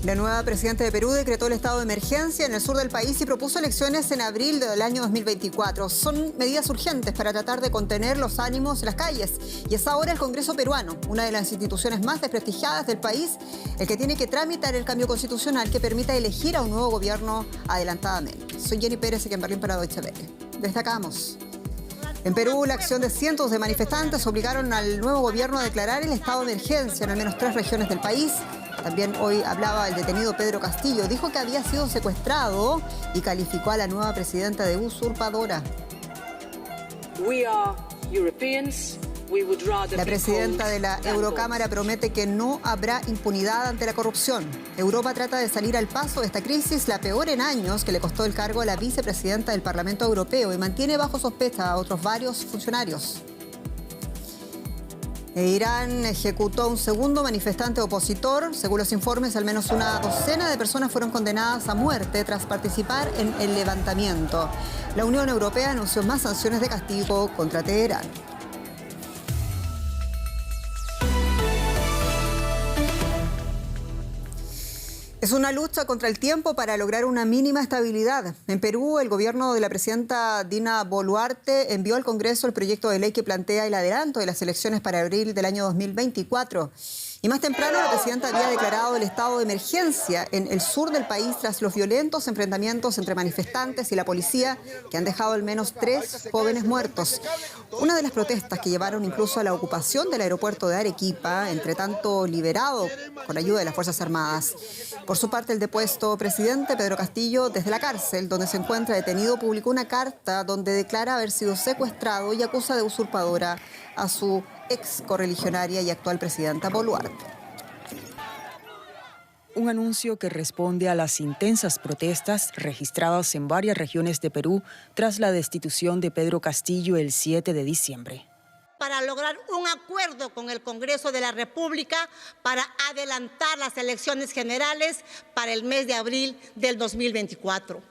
La nueva presidenta de Perú decretó el estado de emergencia en el sur del país y propuso elecciones en abril del año 2024. Son medidas urgentes para tratar de contener los ánimos en las calles. Y es ahora el Congreso peruano, una de las instituciones más desprestigiadas del país, el que tiene que tramitar el cambio constitucional que permita elegir a un nuevo gobierno adelantadamente. Soy Jenny Pérez, aquí en Berlín para Deutsche Welle. Destacamos. En Perú, la acción de cientos de manifestantes obligaron al nuevo gobierno a declarar el estado de emergencia en al menos 3 regiones del país. También hoy hablaba el detenido Pedro Castillo. Dijo que había sido secuestrado y calificó a la nueva presidenta de usurpadora. La presidenta de la Eurocámara promete que no habrá impunidad ante la corrupción. Europa trata de salir al paso de esta crisis, la peor en años, que le costó el cargo a la vicepresidenta del Parlamento Europeo y mantiene bajo sospecha a otros varios funcionarios. Irán ejecutó a un segundo manifestante opositor. Según los informes, al menos una docena de personas fueron condenadas a muerte tras participar en el levantamiento. La Unión Europea anunció más sanciones de castigo contra Teherán. Es una lucha contra el tiempo para lograr una mínima estabilidad. En Perú, el gobierno de la presidenta Dina Boluarte envió al Congreso el proyecto de ley que plantea el adelanto de las elecciones para abril del año 2024. Y más temprano, la presidenta había declarado el estado de emergencia en el sur del país tras los violentos enfrentamientos entre manifestantes y la policía, que han dejado al menos 3 jóvenes muertos. Una de las protestas que llevaron incluso a la ocupación del aeropuerto de Arequipa, entre tanto liberado con ayuda de las Fuerzas Armadas. Por su parte, el depuesto presidente Pedro Castillo, desde la cárcel donde se encuentra detenido, publicó una carta donde declara haber sido secuestrado y acusa de usurpadora a su ex correligionaria y actual presidenta Boluarte. Un anuncio que responde a las intensas protestas registradas en varias regiones de Perú tras la destitución de Pedro Castillo el 7 de diciembre. Para lograr un acuerdo con el Congreso de la República para adelantar las elecciones generales para el mes de abril del 2024.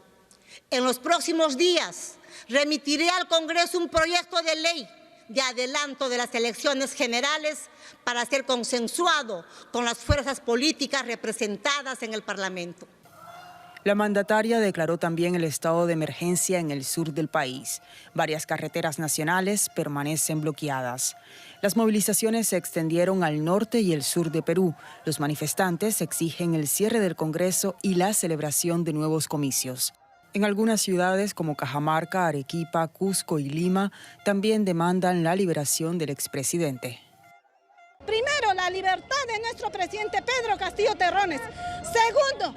En los próximos días remitiré al Congreso un proyecto de ley de adelanto de las elecciones generales para ser consensuado con las fuerzas políticas representadas en el Parlamento. La mandataria declaró también el estado de emergencia en el sur del país. Varias carreteras nacionales permanecen bloqueadas. Las movilizaciones se extendieron al norte y el sur de Perú. Los manifestantes exigen el cierre del Congreso y la celebración de nuevos comicios. En algunas ciudades como Cajamarca, Arequipa, Cusco y Lima también demandan la liberación del expresidente. Primero, la libertad de nuestro presidente Pedro Castillo Terrones. Segundo,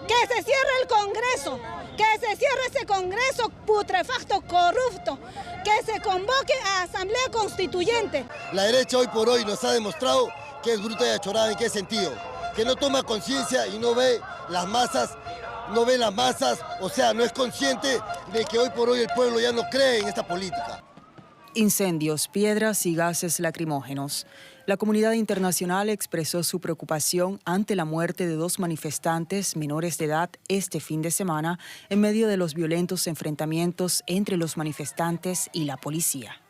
que se cierre el Congreso, que se cierre ese Congreso putrefacto, corrupto, que se convoque a Asamblea Constituyente. La derecha hoy por hoy nos ha demostrado que es bruta y achorada. ¿En qué sentido? Que no toma conciencia y no ve las masas. O sea, no es consciente de que hoy por hoy el pueblo ya no cree en esta política. Incendios, piedras y gases lacrimógenos. La comunidad internacional expresó su preocupación ante la muerte de 2 manifestantes menores de edad este fin de semana en medio de los violentos enfrentamientos entre los manifestantes y la policía.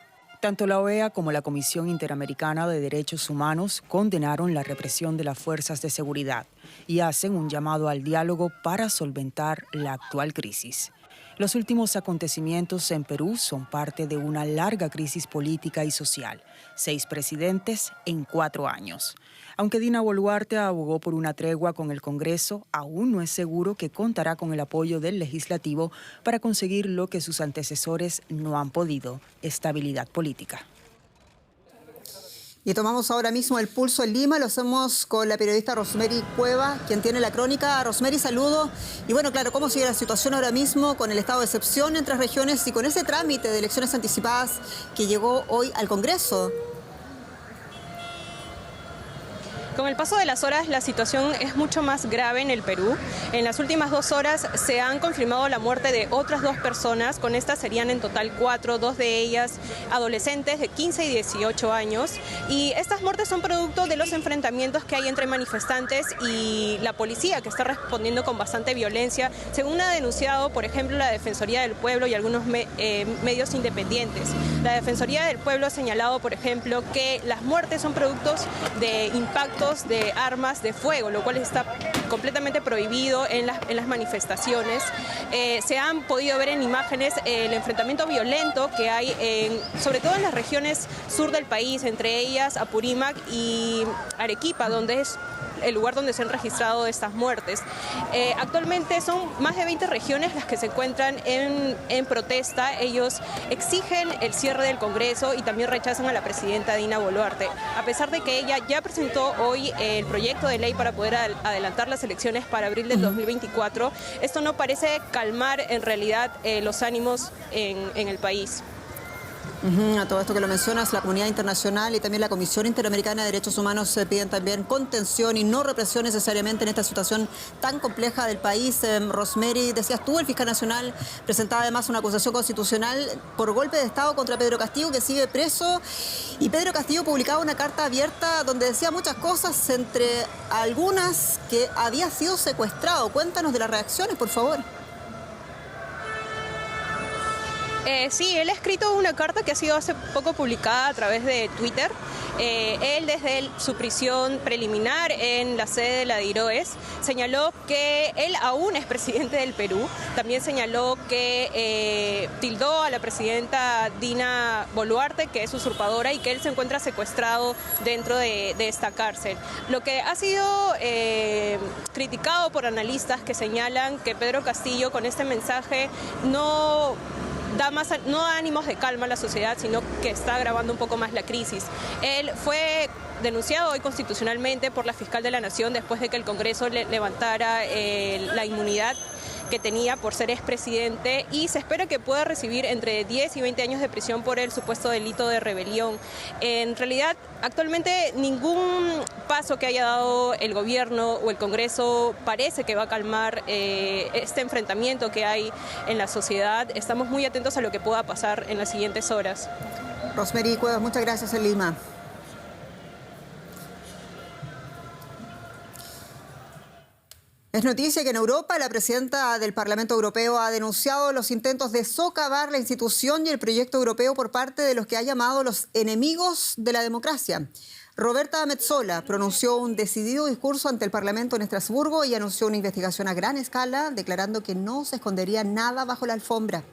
Tanto la OEA como la Comisión Interamericana de Derechos Humanos condenaron la represión de las fuerzas de seguridad y hacen un llamado al diálogo para solventar la actual crisis. Los últimos acontecimientos en Perú son parte de una larga crisis política y social. 6 presidentes en 4 años. Aunque Dina Boluarte abogó por una tregua con el Congreso, aún no es seguro que contará con el apoyo del Legislativo para conseguir lo que sus antecesores no han podido: estabilidad política. Y tomamos ahora mismo el pulso en Lima, lo hacemos con la periodista Rosemary Cueva, quien tiene la crónica. Rosemary, saludo. Y bueno, claro, ¿cómo sigue la situación ahora mismo con el estado de excepción en 3 regiones y con ese trámite de elecciones anticipadas que llegó hoy al Congreso? Con el paso de las horas, la situación es mucho más grave en el Perú. En las últimas 2 horas se han confirmado la muerte de otras 2 personas. Con estas serían en total 4, 2 de ellas adolescentes de 15 y 18 años. Y estas muertes son producto de los enfrentamientos que hay entre manifestantes y la policía, que está respondiendo con bastante violencia, según ha denunciado, por ejemplo, la Defensoría del Pueblo y algunos medios independientes. La Defensoría del Pueblo ha señalado, por ejemplo, que las muertes son productos de impactos usos de armas de fuego, lo cual está completamente prohibido en las manifestaciones. Se han podido ver en imágenes el enfrentamiento violento que hay sobre todo en las regiones sur del país, entre ellas Apurímac y Arequipa, donde es el lugar donde se han registrado estas muertes. Actualmente son más de 20 regiones las que se encuentran en protesta. Ellos exigen el cierre del Congreso y también rechazan a la presidenta Dina Boluarte. A pesar de que ella ya presentó hoy el proyecto de ley para poder adelantar las elecciones para abril del 2024, esto no parece calmar en realidad los ánimos en el país. A todo esto que lo mencionas, la comunidad internacional y también la Comisión Interamericana de Derechos Humanos piden también contención y no represión necesariamente en esta situación tan compleja del país. Rosemary, decías tú, el fiscal nacional presentaba además una acusación constitucional por golpe de Estado contra Pedro Castillo, que sigue preso. Y Pedro Castillo publicaba una carta abierta donde decía muchas cosas, entre algunas que había sido secuestrado. Cuéntanos de las reacciones, por favor. Sí, él ha escrito una carta que ha sido hace poco publicada a través de Twitter. Él desde su prisión preliminar en la sede de la DIROES señaló que él aún es presidente del Perú. También señaló que tildó a la presidenta Dina Boluarte, que es usurpadora, y que él se encuentra secuestrado dentro de esta cárcel. Lo que ha sido criticado por analistas que señalan que Pedro Castillo con este mensaje no da ánimos de calma a la sociedad, sino que está agravando un poco más la crisis. Él fue denunciado hoy constitucionalmente por la fiscal de la Nación después de que el Congreso le levantara la inmunidad que tenía por ser expresidente, y se espera que pueda recibir entre 10 y 20 años de prisión por el supuesto delito de rebelión. En realidad, actualmente ningún paso que haya dado el gobierno o el Congreso parece que va a calmar este enfrentamiento que hay en la sociedad. Estamos muy atentos a lo que pueda pasar en las siguientes horas. Rosemary Cuevas, muchas gracias en Lima. Es noticia que en Europa la presidenta del Parlamento Europeo ha denunciado los intentos de socavar la institución y el proyecto europeo por parte de los que ha llamado los enemigos de la democracia. Roberta Metsola pronunció un decidido discurso ante el Parlamento en Estrasburgo y anunció una investigación a gran escala, declarando que no se escondería nada bajo la alfombra.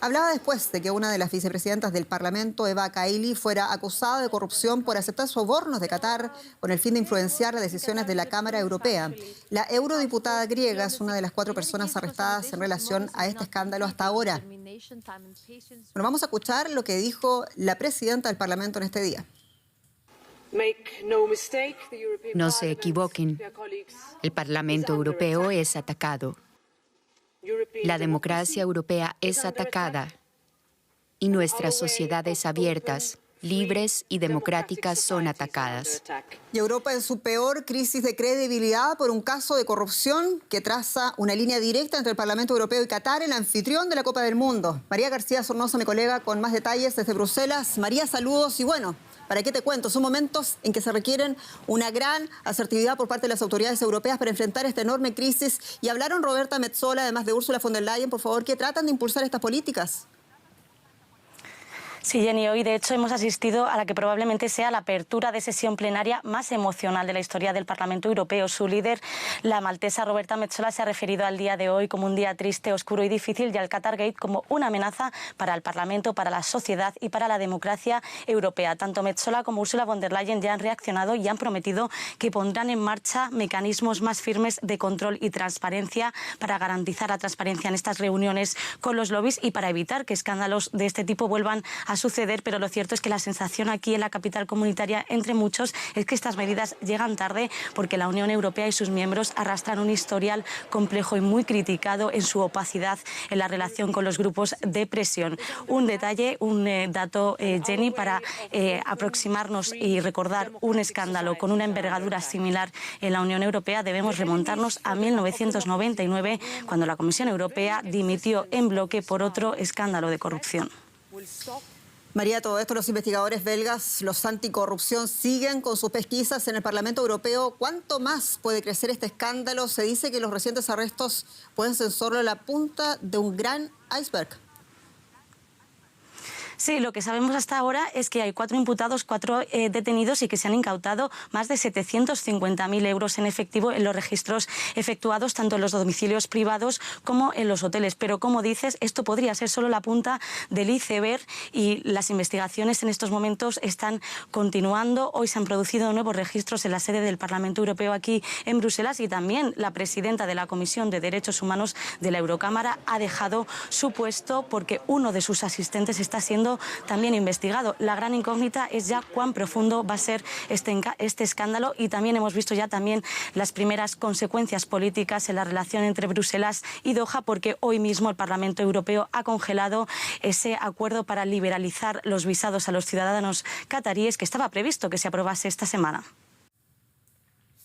Hablaba después de que una de las vicepresidentas del Parlamento, Eva Kaili, fuera acusada de corrupción por aceptar sobornos de Qatar con el fin de influenciar las decisiones de la Cámara Europea. La eurodiputada griega es una de las 4 personas arrestadas en relación a este escándalo hasta ahora. Bueno, vamos a escuchar lo que dijo la presidenta del Parlamento en este día. No se equivoquen. El Parlamento Europeo es atacado. La democracia europea es atacada y nuestras sociedades abiertas, libres y democráticas son atacadas. Y Europa en su peor crisis de credibilidad por un caso de corrupción que traza una línea directa entre el Parlamento Europeo y Qatar, el anfitrión de la Copa del Mundo. María García Sornosa, mi colega, con más detalles desde Bruselas. María, saludos y bueno, ¿para qué te cuento? Son momentos en que se requieren una gran asertividad por parte de las autoridades europeas para enfrentar esta enorme crisis. Y hablaron Roberta Metsola, además de Ursula von der Leyen, por favor, que tratan de impulsar estas políticas. Sí, Jenny, hoy de hecho hemos asistido a la que probablemente sea la apertura de sesión plenaria más emocional de la historia del Parlamento Europeo. Su líder, la maltesa Roberta Metsola, se ha referido al día de hoy como un día triste, oscuro y difícil, y al Qatargate como una amenaza para el Parlamento, para la sociedad y para la democracia europea. Tanto Metsola como Ursula von der Leyen ya han reaccionado y han prometido que pondrán en marcha mecanismos más firmes de control y transparencia para garantizar la transparencia en estas reuniones con los lobbies y para evitar que escándalos de este tipo vuelvan a suceder, pero lo cierto es que la sensación aquí en la capital comunitaria, entre muchos, es que estas medidas llegan tarde porque la Unión Europea y sus miembros arrastran un historial complejo y muy criticado en su opacidad en la relación con los grupos de presión. Un detalle, un dato, Jenny, para aproximarnos y recordar un escándalo con una envergadura similar en la Unión Europea, debemos remontarnos a 1999, cuando la Comisión Europea dimitió en bloque por otro escándalo de corrupción. María, todo esto, los investigadores belgas, los anticorrupción, siguen con sus pesquisas en el Parlamento Europeo. ¿Cuánto más puede crecer este escándalo? Se dice que los recientes arrestos pueden ser solo la punta de un gran iceberg. Sí, lo que sabemos hasta ahora es que hay 4 imputados, 4 detenidos y que se han incautado más de 750.000 euros en efectivo en los registros efectuados tanto en los domicilios privados como en los hoteles. Pero como dices, esto podría ser solo la punta del iceberg y las investigaciones en estos momentos están continuando. Hoy se han producido nuevos registros en la sede del Parlamento Europeo aquí en Bruselas y también la presidenta de la Comisión de Derechos Humanos de la Eurocámara ha dejado su puesto porque uno de sus asistentes está siendo también investigado. La gran incógnita es ya cuán profundo va a ser este escándalo y también hemos visto ya también las primeras consecuencias políticas en la relación entre Bruselas y Doha, porque hoy mismo el Parlamento Europeo ha congelado ese acuerdo para liberalizar los visados a los ciudadanos cataríes que estaba previsto que se aprobase esta semana.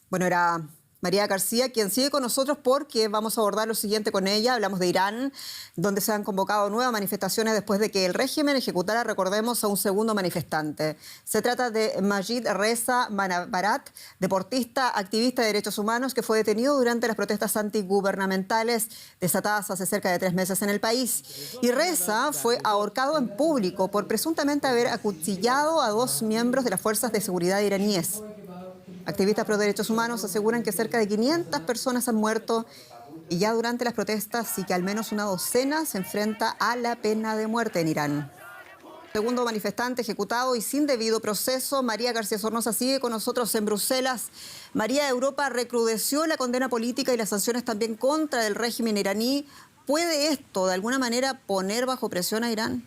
Bueno, era María García, quien sigue con nosotros porque vamos a abordar lo siguiente con ella. Hablamos de Irán, donde se han convocado nuevas manifestaciones después de que el régimen ejecutara, recordemos, a un segundo manifestante. Se trata de Majid Reza Manabarat, deportista, activista de derechos humanos, que fue detenido durante las protestas antigubernamentales desatadas hace cerca de 3 meses en el país. Y Reza fue ahorcado en público por presuntamente haber acuchillado a 2 miembros de las fuerzas de seguridad iraníes. Activistas pro derechos humanos aseguran que cerca de 500 personas han muerto y ya durante las protestas y que al menos una docena se enfrenta a la pena de muerte en Irán. Segundo manifestante ejecutado y sin debido proceso. María García Sornosa sigue con nosotros en Bruselas. María, Europa recrudeció la condena política y las sanciones también contra el régimen iraní. ¿Puede esto de alguna manera poner bajo presión a Irán?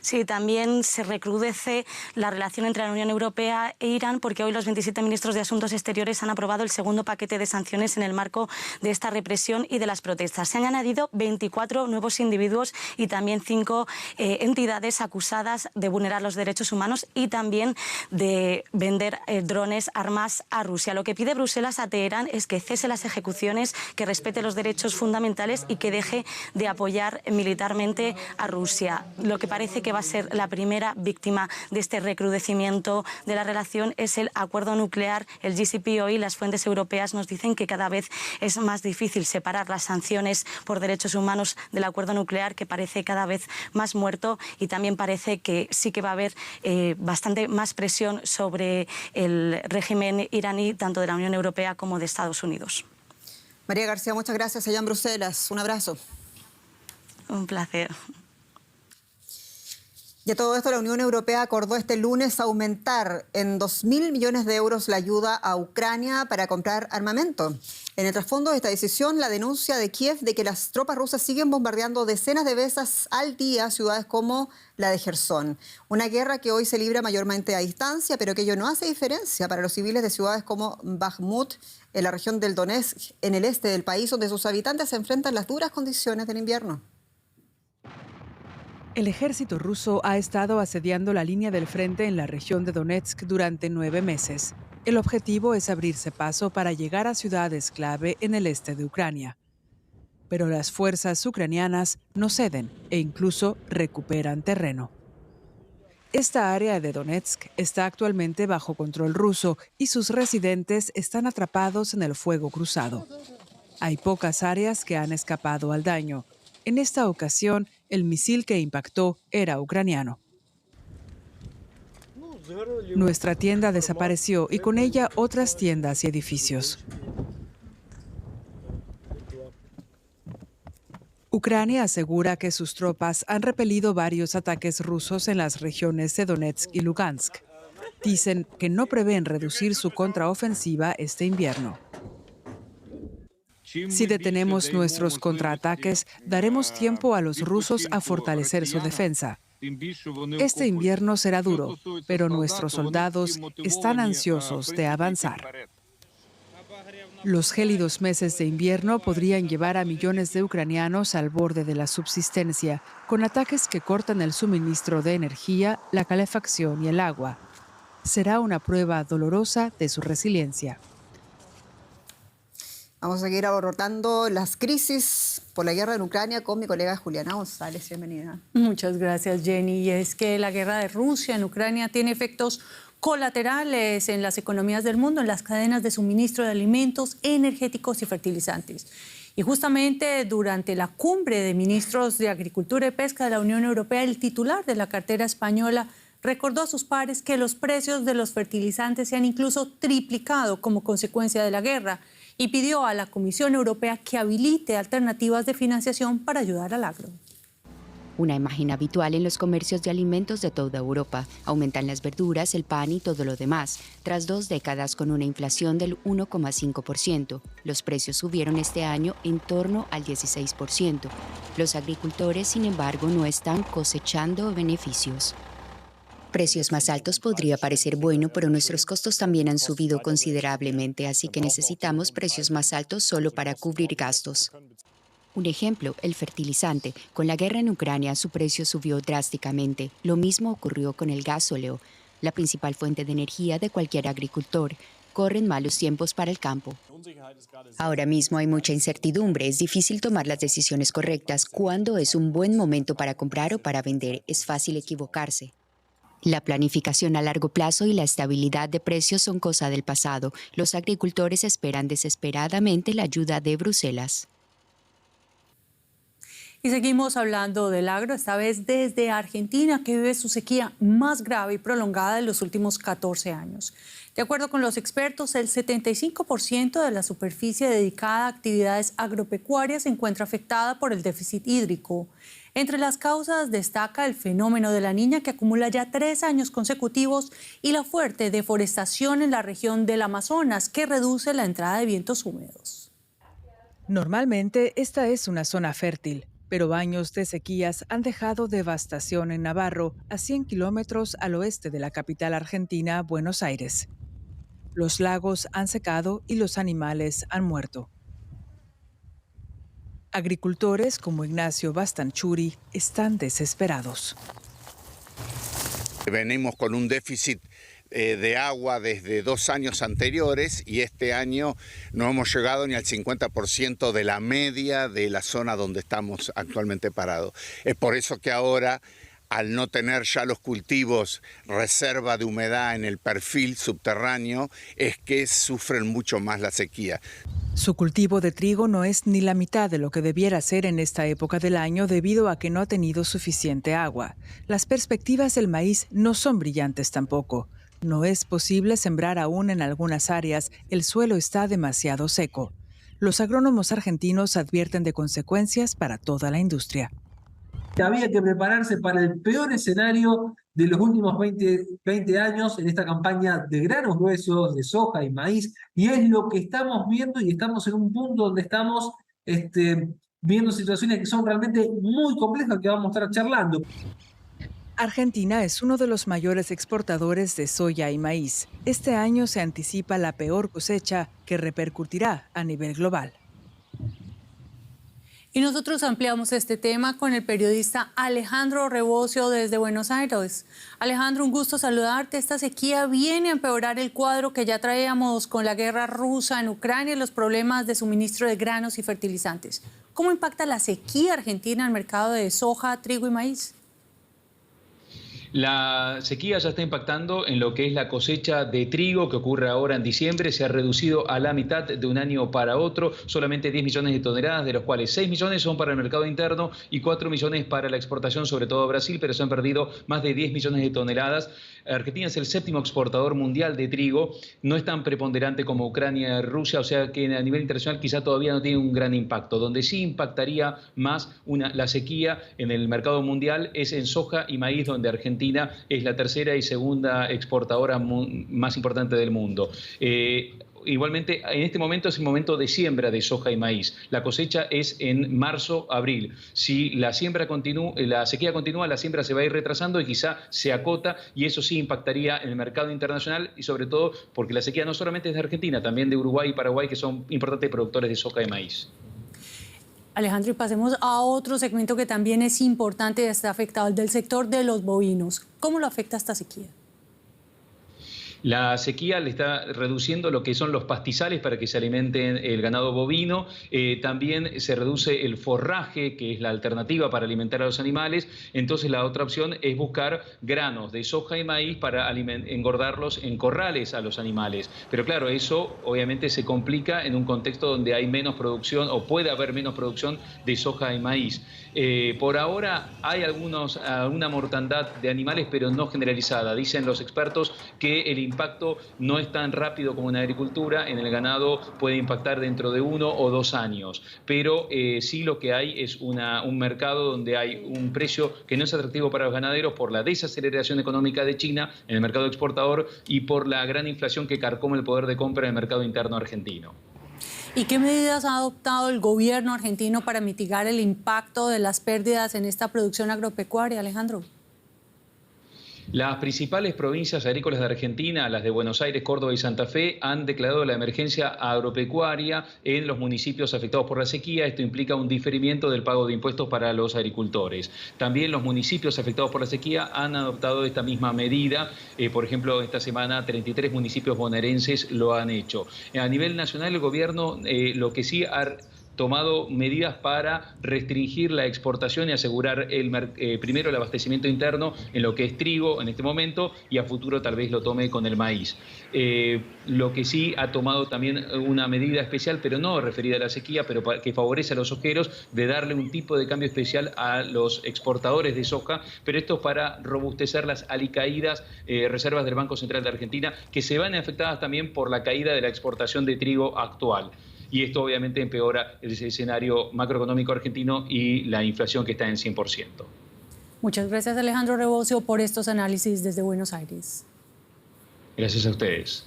Sí, también se recrudece la relación entre la Unión Europea e Irán porque hoy los 27 ministros de Asuntos Exteriores han aprobado el segundo paquete de sanciones en el marco de esta represión y de las protestas. Se han añadido 24 nuevos individuos y también 5 entidades acusadas de vulnerar los derechos humanos y también de vender drones, armas a Rusia. Lo que pide Bruselas a Teherán es que cese las ejecuciones, que respete los derechos fundamentales y que deje de apoyar militarmente a Rusia. Lo que parece que va a ser la primera víctima de este recrudecimiento de la relación es el acuerdo nuclear, el JCPOA. Las fuentes europeas nos dicen que cada vez es más difícil separar las sanciones por derechos humanos del acuerdo nuclear, que parece cada vez más muerto, y también parece que sí que va a haber bastante más presión sobre el régimen iraní, tanto de la Unión Europea como de Estados Unidos. María García, muchas gracias allá en Bruselas. Un abrazo. Un placer. Y a todo esto, la Unión Europea acordó este lunes aumentar en 2.000 millones de euros la ayuda a Ucrania para comprar armamento. En el trasfondo de esta decisión, la denuncia de Kiev de que las tropas rusas siguen bombardeando decenas de veces al día ciudades como la de Jersón. Una guerra que hoy se libra mayormente a distancia, pero que ello no hace diferencia para los civiles de ciudades como Bakhmut, en la región del Donetsk, en el este del país, donde sus habitantes se enfrentan las duras condiciones del invierno. El ejército ruso ha estado asediando la línea del frente en la región de Donetsk durante 9 meses. El objetivo es abrirse paso para llegar a ciudades clave en el este de Ucrania. Pero las fuerzas ucranianas no ceden e incluso recuperan terreno. Esta área de Donetsk está actualmente bajo control ruso y sus residentes están atrapados en el fuego cruzado. Hay pocas áreas que han escapado al daño. En esta ocasión, el misil que impactó era ucraniano. Nuestra tienda desapareció y con ella otras tiendas y edificios. Ucrania asegura que sus tropas han repelido varios ataques rusos en las regiones de Donetsk y Lugansk. Dicen que no prevén reducir su contraofensiva este invierno. Si detenemos nuestros contraataques, daremos tiempo a los rusos a fortalecer su defensa. Este invierno será duro, pero nuestros soldados están ansiosos de avanzar. Los gélidos meses de invierno podrían llevar a millones de ucranianos al borde de la subsistencia, con ataques que cortan el suministro de energía, la calefacción y el agua. Será una prueba dolorosa de su resiliencia. Vamos a seguir abordando las crisis por la guerra en Ucrania con mi colega Juliana González. Bienvenida. Muchas gracias, Jenny. Y es que la guerra de Rusia en Ucrania tiene efectos colaterales en las economías del mundo, en las cadenas de suministro de alimentos, energéticos y fertilizantes. Y justamente durante la cumbre de ministros de Agricultura y Pesca de la Unión Europea, el titular de la cartera española recordó a sus pares que los precios de los fertilizantes se han incluso triplicado como consecuencia de la guerra y pidió a la Comisión Europea que habilite alternativas de financiación para ayudar al agro. Una imagen habitual en los comercios de alimentos de toda Europa. Aumentan las verduras, el pan y todo lo demás. Tras 2 décadas con una inflación del 1,5%, los precios subieron este año en torno al 16%. Los agricultores, sin embargo, no están cosechando beneficios. Precios más altos podría parecer bueno, pero nuestros costos también han subido considerablemente, así que necesitamos precios más altos solo para cubrir gastos. Un ejemplo, el fertilizante. Con la guerra en Ucrania, su precio subió drásticamente. Lo mismo ocurrió con el gasóleo, la principal fuente de energía de cualquier agricultor. Corren malos tiempos para el campo. Ahora mismo hay mucha incertidumbre. Es difícil tomar las decisiones correctas. ¿Cuándo es un buen momento para comprar o para vender? Es fácil equivocarse. La planificación a largo plazo y la estabilidad de precios son cosa del pasado. Los agricultores esperan desesperadamente la ayuda de Bruselas. Y seguimos hablando del agro, esta vez desde Argentina, que vive su sequía más grave y prolongada de los últimos 14 años. De acuerdo con los expertos, el 75% de la superficie dedicada a actividades agropecuarias se encuentra afectada por el déficit hídrico. Entre las causas destaca el fenómeno de la Niña, que acumula ya 3 años consecutivos, y la fuerte deforestación en la región del Amazonas, que reduce la entrada de vientos húmedos. Normalmente esta es una zona fértil, pero años de sequías han dejado devastación en Navarro, a 100 kilómetros al oeste de la capital argentina, Buenos Aires. Los lagos han secado y los animales han muerto. Agricultores como Ignacio Bastanchuri están desesperados. Venimos con un déficit de agua desde 2 años anteriores y este año no hemos llegado ni al 50% de la media de la zona donde estamos actualmente parados. Es por eso que ahora, al no tener ya los cultivos reserva de humedad en el perfil subterráneo, es que sufren mucho más la sequía. Su cultivo de trigo no es ni la mitad de lo que debiera ser en esta época del año debido a que no ha tenido suficiente agua. Las perspectivas del maíz no son brillantes tampoco. No es posible sembrar aún en algunas áreas, el suelo está demasiado seco. Los agrónomos argentinos advierten de consecuencias para toda la industria. Había que prepararse para el peor escenario de los últimos 20 años en esta campaña de granos gruesos, de soja y maíz, y es lo que estamos viendo, y estamos en un punto donde estamos viendo situaciones que son realmente muy complejas que vamos a estar charlando. Argentina es uno de los mayores exportadores de soya y maíz. Este año se anticipa la peor cosecha que repercutirá a nivel global. Y nosotros ampliamos este tema con el periodista Alejandro Rebocio desde Buenos Aires. Alejandro, un gusto saludarte. Esta sequía viene a empeorar el cuadro que ya traíamos con la guerra rusa en Ucrania y los problemas de suministro de granos y fertilizantes. ¿Cómo impacta la sequía argentina al mercado de soja, trigo y maíz? La sequía ya está impactando en lo que es la cosecha de trigo que ocurre ahora en diciembre. Se ha reducido a la mitad de un año para otro, solamente 10 millones de toneladas, de los cuales 6 millones son para el mercado interno y 4 millones para la exportación, sobre todo a Brasil, pero se han perdido más de 10 millones de toneladas. Argentina es el 7º exportador mundial de trigo, no es tan preponderante como Ucrania y Rusia, o sea que a nivel internacional quizá todavía no tiene un gran impacto. Donde sí impactaría más la sequía en el mercado mundial es en soja y maíz, donde Argentina es la tercera y segunda exportadora más importante del mundo. Igualmente, en este momento es el momento de siembra de soja y maíz. La cosecha es en marzo, abril. Si la sequía continúa, la siembra se va a ir retrasando y quizá se acota, y eso sí impactaría en el mercado internacional, y sobre todo porque la sequía no solamente es de Argentina, también de Uruguay y Paraguay, que son importantes productores de soja y maíz. Alejandro, y pasemos a otro segmento que también es importante y está afectado, el del sector de los bovinos. ¿Cómo lo afecta esta sequía? La sequía le está reduciendo lo que son los pastizales para que se alimenten el ganado bovino. También se reduce el forraje, que es la alternativa para alimentar a los animales. Entonces la otra opción es buscar granos de soja y maíz para engordarlos en corrales a los animales. Pero claro, eso obviamente se complica en un contexto donde hay menos producción o puede haber menos producción de soja y maíz. Por ahora hay alguna mortandad de animales, pero no generalizada. Dicen los expertos que el impacto no es tan rápido como en la agricultura. En el ganado puede impactar dentro de 1 o 2 años, pero sí lo que hay es un mercado donde hay un precio que no es atractivo para los ganaderos por la desaceleración económica de China en el mercado exportador y por la gran inflación que carcome el poder de compra en el mercado interno argentino. ¿Y qué medidas ha adoptado el gobierno argentino para mitigar el impacto de las pérdidas en esta producción agropecuaria, Alejandro? Las principales provincias agrícolas de Argentina, las de Buenos Aires, Córdoba y Santa Fe, han declarado la emergencia agropecuaria en los municipios afectados por la sequía. Esto implica un diferimiento del pago de impuestos para los agricultores. También los municipios afectados por la sequía han adoptado esta misma medida. Por ejemplo, esta semana 33 municipios bonaerenses lo han hecho. A nivel nacional, el gobierno lo que sí ha tomado medidas para restringir la exportación y asegurar primero el abastecimiento interno en lo que es trigo en este momento y a futuro tal vez lo tome con el maíz. Lo que sí ha tomado también una medida especial, pero no referida a la sequía, pero que favorece a los sojeros, de darle un tipo de cambio especial a los exportadores de soja, pero esto para robustecer las alicaídas reservas del Banco Central de Argentina, que se van afectadas también por la caída de la exportación de trigo actual. Y esto obviamente empeora el escenario macroeconómico argentino y la inflación que está en 100%. Muchas gracias, Alejandro Rebocio, por estos análisis desde Buenos Aires. Gracias a ustedes.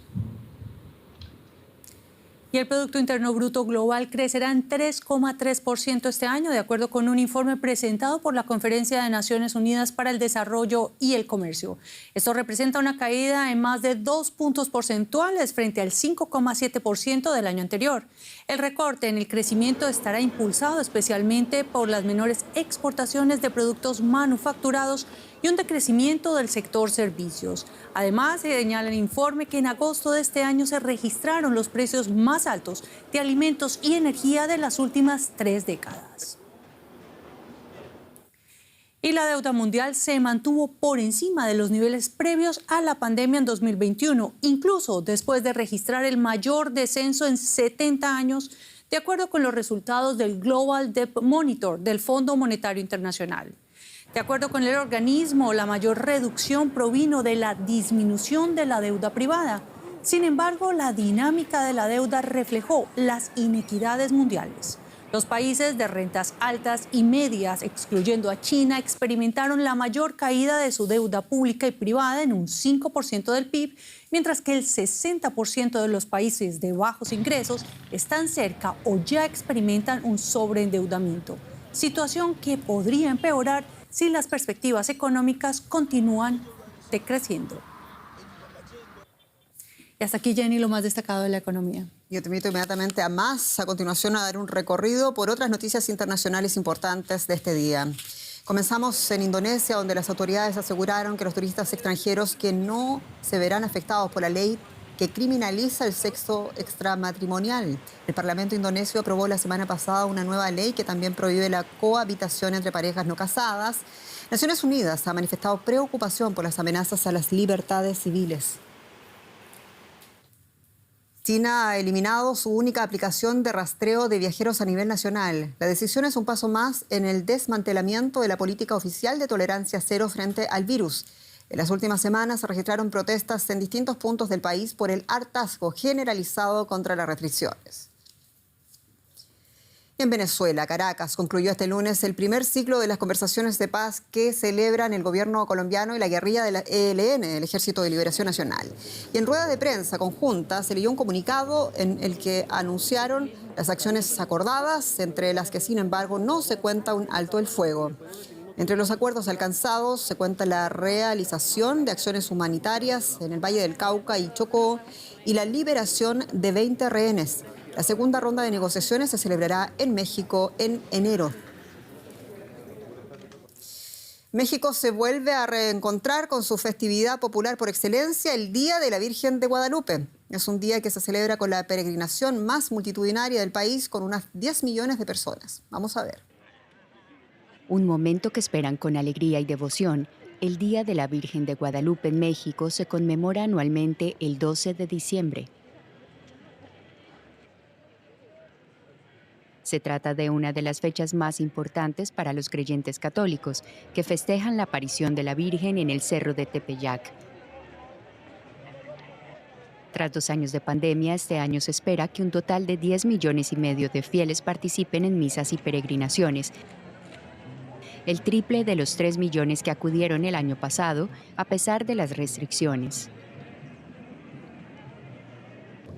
Y el Producto Interno Bruto Global crecerá en 3,3% este año, de acuerdo con un informe presentado por la Conferencia de Naciones Unidas para el Desarrollo y el Comercio. Esto representa una caída en más de 2 puntos porcentuales frente al 5,7% del año anterior. El recorte en el crecimiento estará impulsado especialmente por las menores exportaciones de productos manufacturados y un decrecimiento del sector servicios. Además, se señala en el informe que en agosto de este año se registraron los precios más altos de alimentos y energía de las últimas 3 décadas. Y la deuda mundial se mantuvo por encima de los niveles previos a la pandemia en 2021, incluso después de registrar el mayor descenso en 70 años, de acuerdo con los resultados del Global Debt Monitor del Fondo Monetario Internacional. De acuerdo con el organismo, la mayor reducción provino de la disminución de la deuda privada. Sin embargo, la dinámica de la deuda reflejó las inequidades mundiales. Los países de rentas altas y medias, excluyendo a China, experimentaron la mayor caída de su deuda pública y privada en un 5% del PIB, mientras que el 60% de los países de bajos ingresos están cerca o ya experimentan un sobreendeudamiento, situación que podría empeorar si las perspectivas económicas continúan decreciendo. Y hasta aquí, Jenny, lo más destacado de la economía. Yo te invito inmediatamente a más, a continuación a dar un recorrido por otras noticias internacionales importantes de este día. Comenzamos en Indonesia, donde las autoridades aseguraron que los turistas extranjeros que no se verán afectados por la ley que criminaliza el sexo extramatrimonial. El Parlamento indonesio aprobó la semana pasada una nueva ley que también prohíbe la cohabitación entre parejas no casadas. Naciones Unidas ha manifestado preocupación por las amenazas a las libertades civiles. China ha eliminado su única aplicación de rastreo de viajeros a nivel nacional. La decisión es un paso más en el desmantelamiento de la política oficial de tolerancia cero frente al virus. En las últimas semanas se registraron protestas en distintos puntos del país por el hartazgo generalizado contra las restricciones. En Venezuela, Caracas, concluyó este lunes el primer ciclo de las conversaciones de paz que celebran el gobierno colombiano y la guerrilla del ELN, el Ejército de Liberación Nacional. Y en rueda de prensa conjunta se leyó un comunicado en el que anunciaron las acciones acordadas, entre las que, sin embargo, no se cuenta un alto el fuego. Entre los acuerdos alcanzados se cuenta la realización de acciones humanitarias en el Valle del Cauca y Chocó y la liberación de 20 rehenes. La segunda ronda de negociaciones se celebrará en México en enero. México se vuelve a reencontrar con su festividad popular por excelencia, el Día de la Virgen de Guadalupe. Es un día que se celebra con la peregrinación más multitudinaria del país, con unas 10 millones de personas. Vamos a ver. Un momento que esperan con alegría y devoción. El Día de la Virgen de Guadalupe en México se conmemora anualmente el 12 de diciembre. Se trata de una de las fechas más importantes para los creyentes católicos, que festejan la aparición de la Virgen en el Cerro de Tepeyac. Tras 2 años de pandemia, este año se espera que un total de 10,5 millones de fieles participen en misas y peregrinaciones, el triple de los 3 millones que acudieron el año pasado, a pesar de las restricciones.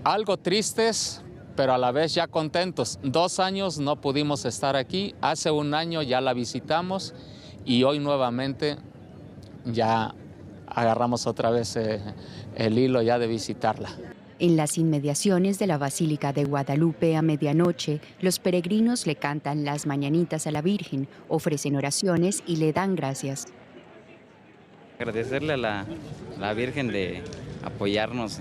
Algo tristes, pero a la vez ya contentos. 2 años no pudimos estar aquí, hace 1 año ya la visitamos y hoy nuevamente ya agarramos otra vez el hilo ya de visitarla. En las inmediaciones de la Basílica de Guadalupe a medianoche, los peregrinos le cantan las mañanitas a la Virgen, ofrecen oraciones y le dan gracias. Agradecerle a la Virgen de apoyarnos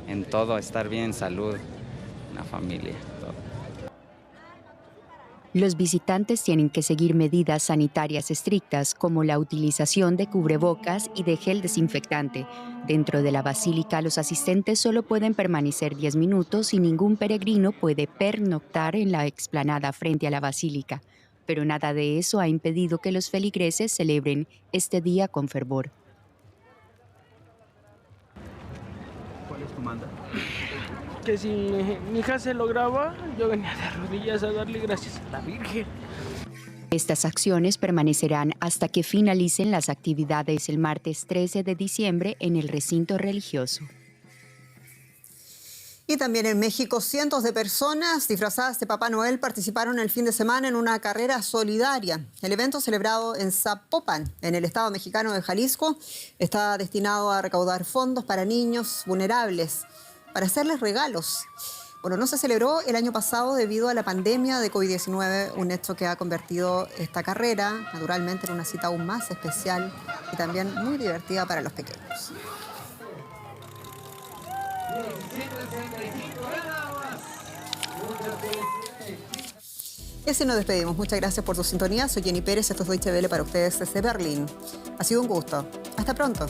en todo, estar bien, en salud, en la familia, todo. Los visitantes tienen que seguir medidas sanitarias estrictas como la utilización de cubrebocas y de gel desinfectante. Dentro de la basílica, los asistentes solo pueden permanecer 10 minutos y ningún peregrino puede pernoctar en la explanada frente a la basílica. Pero nada de eso ha impedido que los feligreses celebren este día con fervor. ¿Cuál es tu manda? Que si mi hija se lograba, yo venía de rodillas a darle gracias a la Virgen. Estas acciones permanecerán hasta que finalicen las actividades el martes 13 de diciembre en el recinto religioso. Y también en México, cientos de personas disfrazadas de Papá Noel participaron el fin de semana en una carrera solidaria. El evento, celebrado en Zapopan, en el estado mexicano de Jalisco, está destinado a recaudar fondos para niños vulnerables, para hacerles regalos. Bueno, no se celebró el año pasado debido a la pandemia de COVID-19, un hecho que ha convertido esta carrera, naturalmente, en una cita aún más especial y también muy divertida para los pequeños. Y así nos despedimos. Muchas gracias por tu sintonía. Soy Jenny Pérez, esto es Deutsche Welle para ustedes desde Berlín. Ha sido un gusto. Hasta pronto.